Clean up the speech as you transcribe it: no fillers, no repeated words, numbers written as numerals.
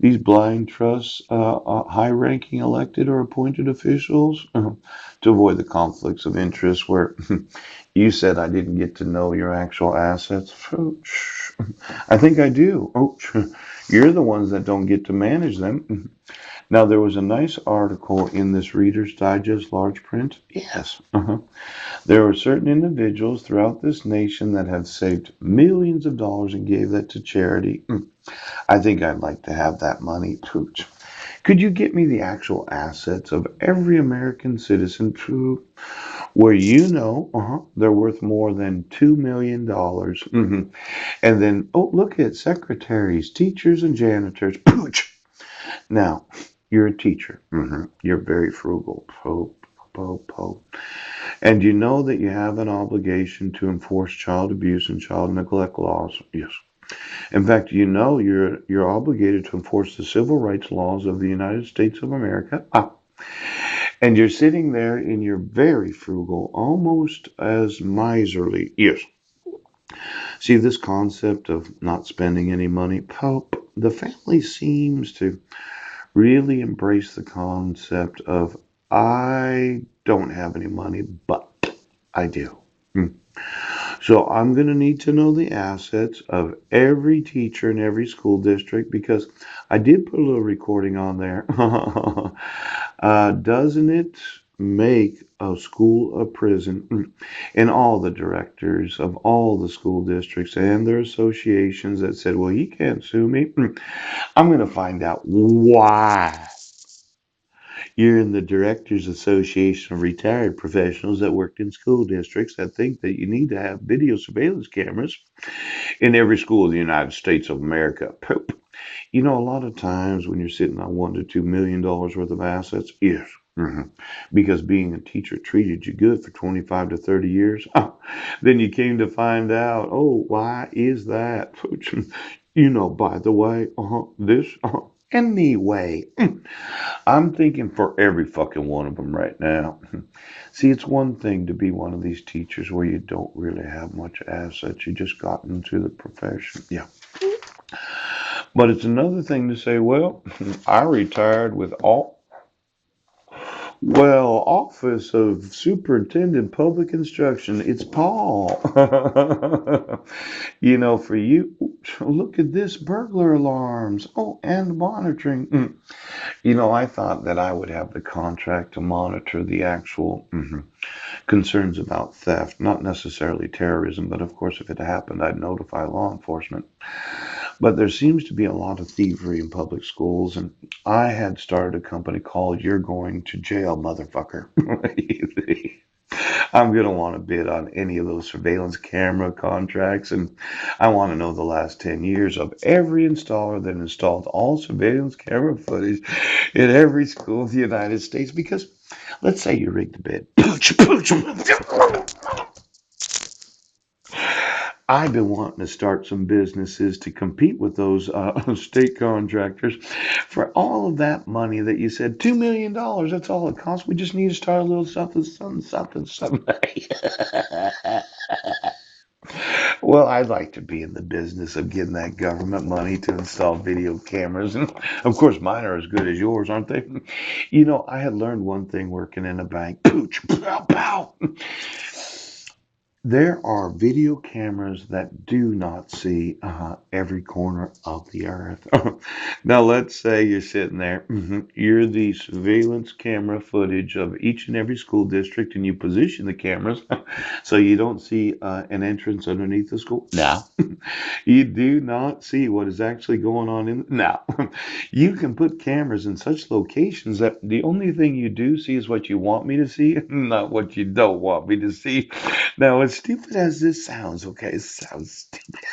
These blind trusts high-ranking elected or appointed officials to avoid the conflicts of interest where you said I didn't get to know your actual assets. I think I do. Oh, you're the ones that don't get to manage them. Now, there was a nice article in this Reader's Digest large print. Yes. There are certain individuals throughout this nation that have saved millions of dollars and gave that to charity. I think I'd like to have that money. Pooch. Could you get me the actual assets of every American citizen to where they're worth more than $2 million? And then, oh, look at secretaries, teachers, and janitors. Pooch. Now, you're a teacher. You're very frugal. Pope, pope, pope. And you know that you have an obligation to enforce child abuse and child neglect laws. Yes. In fact, you know you're obligated to enforce the civil rights laws of the United States of America. And you're sitting there in your very frugal, almost as miserly. Yes. See this concept of not spending any money? Pope, the family seems to really embrace the concept of I don't have any money, but I do. Hmm. So I'm going to need to know the assets of every teacher in every school district because I did put a little recording on there. Doesn't it make a school a prison? And all the directors of all the school districts and their associations that said, well, you can't sue me. I'm going to find out why. You're in the Directors Association of Retired Professionals that worked in school districts that think that you need to have video surveillance cameras in every school in the United States of America. Poop. You know, a lot of times when you're sitting on $1 to $2 million worth of assets, yes. Because being a teacher treated you good for 25 to 30 years. Then you came to find out, oh, why is that? By the way, this, anyway. I'm thinking for every fucking one of them right now. See, it's one thing to be one of these teachers where you don't really have much assets. You just got into the profession. Yeah. But it's another thing to say, well, I retired with Office of Superintendent Public Instruction. It's Paul. For you, look at this burglar alarms. Oh, and monitoring. I thought that I would have the contract to monitor the actual concerns about theft, not necessarily terrorism, but of course, if it happened, I'd notify law enforcement. But there seems to be a lot of thievery in public schools, and I had started a company called You're Going to Jail, Motherfucker. I'm going to want to bid on any of those surveillance camera contracts, and I want to know the last 10 years of every installer that installed all surveillance camera footage in every school in the United States. Because let's say you rigged the bid. I've been wanting to start some businesses to compete with those state contractors for all of that money that you said, $2 million. That's all it costs. We just need to start a little something, something, something, something. Well, I'd like to be in the business of getting that government money to install video cameras. And of course, mine are as good as yours, aren't they? I had learned one thing working in a bank. Pooch, pow, pow. There are video cameras that do not see every corner of the earth. Now, let's say you're sitting there, you're the surveillance camera footage of each and every school district, and you position the cameras so you don't see an entrance underneath the school. Now, you do not see what is actually going on in. Now, you can put cameras in such locations that the only thing you do see is what you want me to see, not what you don't want me to see. Now, as stupid as this sounds, okay, it sounds stupid.